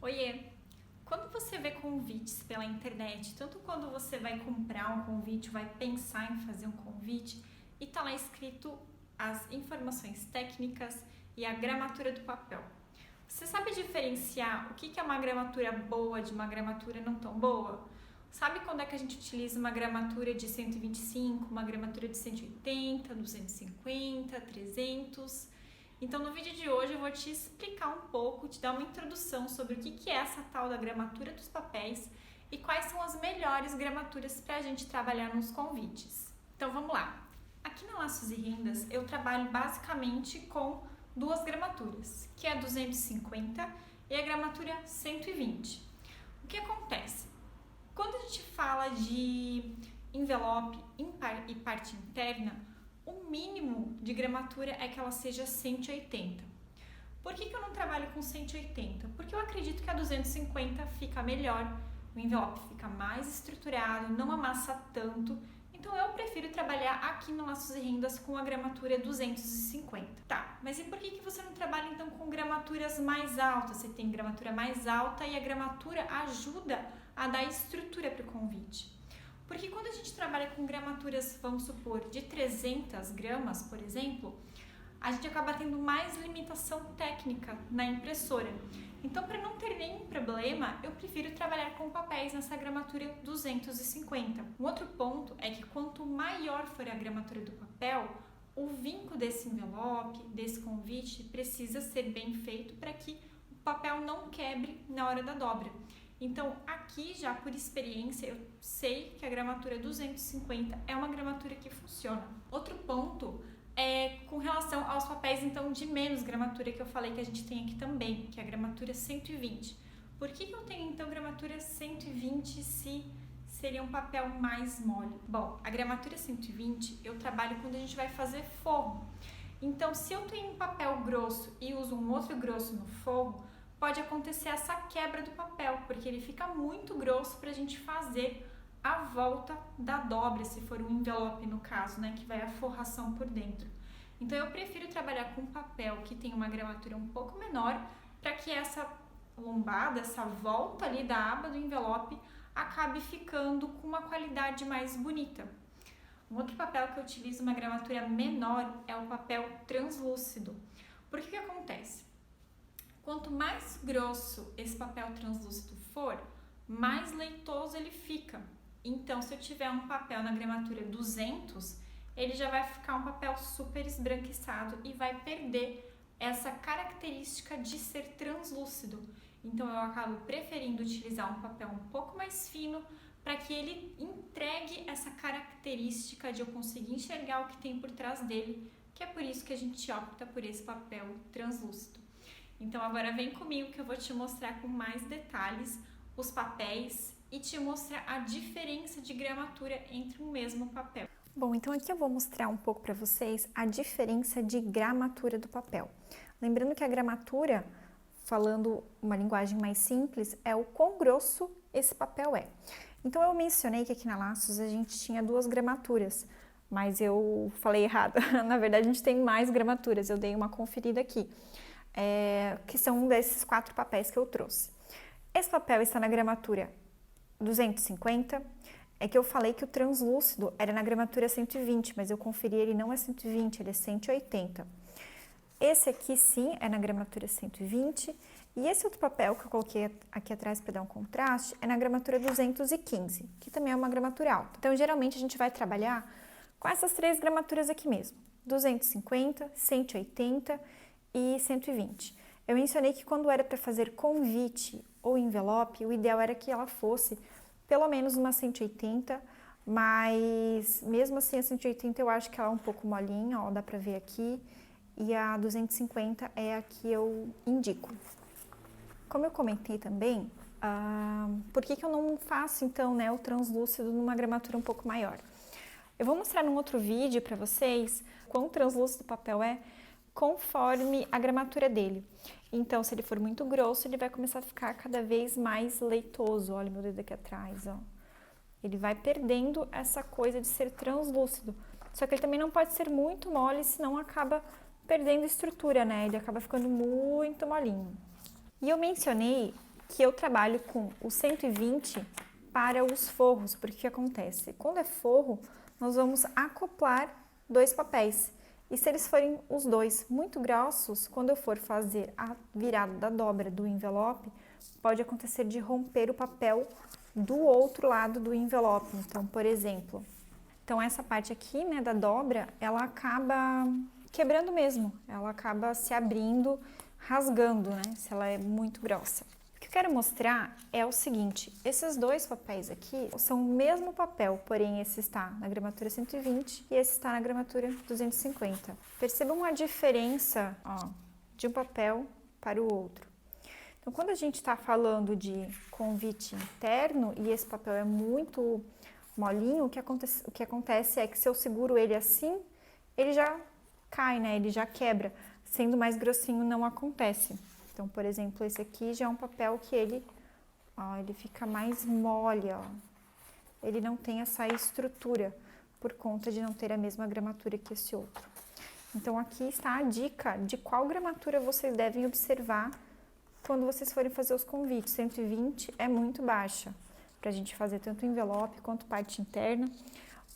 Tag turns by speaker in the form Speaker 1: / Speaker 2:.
Speaker 1: Oiê! Quando você vê convites pela internet, tanto quando você vai comprar um convite, vai pensar em fazer um convite, e tá lá escrito as informações técnicas e a gramatura do papel. Você sabe diferenciar o que é uma gramatura boa de uma gramatura não tão boa? Sabe quando é que a gente utiliza uma gramatura de 125, uma gramatura de 180, 250, 300? Então, no vídeo de hoje eu vou te explicar um pouco, te dar uma introdução sobre o que é essa tal da gramatura dos papéis e quais são as melhores gramaturas para a gente trabalhar nos convites. Então, vamos lá. Aqui na Laços e Rendas eu trabalho basicamente com duas gramaturas, que é a 250 e a gramatura 120. O que acontece? Quando a gente fala de envelope e parte interna, o mínimo de gramatura é que ela seja 180. Por que eu não trabalho com 180? Porque eu acredito que a 250 fica melhor, o envelope fica mais estruturado, não amassa tanto, então eu prefiro trabalhar aqui no Laços e Rendas com a gramatura 250. Tá, mas e por que você não trabalha então com gramaturas mais altas? Você tem gramatura mais alta e a gramatura ajuda a dar estrutura para o convite. Porque quando a gente trabalha com gramaturas, vamos supor, de 300 gramas, por exemplo, a gente acaba tendo mais limitação técnica na impressora. Então, para não ter nenhum problema, eu prefiro trabalhar com papéis nessa gramatura 250. Um outro ponto é que quanto maior for a gramatura do papel, o vinco desse envelope, desse convite, precisa ser bem feito para que o papel não quebre na hora da dobra. Então, aqui já por experiência, eu sei que a gramatura 250 é uma gramatura que funciona. Outro ponto é com relação aos papéis então de menos gramatura que eu falei que a gente tem aqui também, que é a gramatura 120. Por que eu tenho então gramatura 120 se seria um papel mais mole? Bom, a gramatura 120 eu trabalho quando a gente vai fazer forro. Então, se eu tenho um papel grosso e uso um outro grosso no forro, pode acontecer essa quebra do papel, porque ele fica muito grosso para a gente fazer a volta da dobra, se for um envelope no caso, né, que vai a forração por dentro. Então eu prefiro trabalhar com papel que tem uma gramatura um pouco menor, para que essa lombada, essa volta ali da aba do envelope acabe ficando com uma qualidade mais bonita. Um outro papel que eu utilizo uma gramatura menor é o papel translúcido. Por que acontece? Quanto mais grosso esse papel translúcido for, mais leitoso ele fica. Então, se eu tiver um papel na gramatura 200, ele já vai ficar um papel super esbranquiçado e vai perder essa característica de ser translúcido. Então, eu acabo preferindo utilizar um papel um pouco mais fino para que ele entregue essa característica de eu conseguir enxergar o que tem por trás dele, que é por isso que a gente opta por esse papel translúcido. Então agora vem comigo que eu vou te mostrar com mais detalhes os papéis e te mostrar a diferença de gramatura entre o mesmo papel.
Speaker 2: Bom, então aqui eu vou mostrar um pouco para vocês a diferença de gramatura do papel. Lembrando que a gramatura, falando uma linguagem mais simples, é o quão grosso esse papel é. Então eu mencionei que aqui na Laços a gente tinha duas gramaturas, mas eu falei errado. Na verdade a gente tem mais gramaturas, eu dei uma conferida aqui. Que são um desses 4 papéis que eu trouxe. Esse papel está na gramatura 250, é que eu falei que o translúcido era na gramatura 120, mas eu conferi, ele não é 120, ele é 180. Esse aqui sim é na gramatura 120, e esse outro papel que eu coloquei aqui atrás para dar um contraste é na gramatura 215, que também é uma gramatura alta. Então, geralmente a gente vai trabalhar com essas 3 gramaturas aqui mesmo, 250, 180 e 120. Eu mencionei que quando era para fazer convite ou envelope, o ideal era que ela fosse pelo menos uma 180, mas mesmo assim a 180 eu acho que ela é um pouco molinha, ó, dá para ver aqui, e a 250 é a que eu indico. Como eu comentei também, por que eu não faço então, né, o translúcido numa gramatura um pouco maior? Eu vou mostrar num outro vídeo para vocês quão translúcido o papel é, conforme a gramatura dele. Então, se ele for muito grosso, ele vai começar a ficar cada vez mais leitoso. Olha meu dedo aqui atrás, ó. Ele vai perdendo essa coisa de ser translúcido. Só que ele também não pode ser muito mole, senão acaba perdendo estrutura, né? Ele acaba ficando muito molinho. E eu mencionei que eu trabalho com o 120 para os forros, porque o que acontece? Quando é forro, nós vamos acoplar 2 papéis. E se eles forem os 2 muito grossos, quando eu for fazer a virada da dobra do envelope, pode acontecer de romper o papel do outro lado do envelope. Então, por exemplo, essa parte aqui, né, da dobra, ela acaba quebrando mesmo, ela acaba se abrindo, rasgando, né, se ela é muito grossa. O que eu quero mostrar é o seguinte, esses 2 papéis aqui são o mesmo papel, porém esse está na gramatura 120 e esse está na gramatura 250. Percebam a diferença, ó, de um papel para o outro. Então, quando a gente está falando de convite interno e esse papel é muito molinho, o que acontece é que se eu seguro ele assim, ele já cai, né? Ele já quebra. Sendo mais grossinho, não acontece. Então, por exemplo, esse aqui já é um papel que ele fica mais mole, ó. Ele não tem essa estrutura por conta de não ter a mesma gramatura que esse outro. Então, aqui está a dica de qual gramatura vocês devem observar quando vocês forem fazer os convites. 120 é muito baixa para a gente fazer tanto envelope quanto parte interna.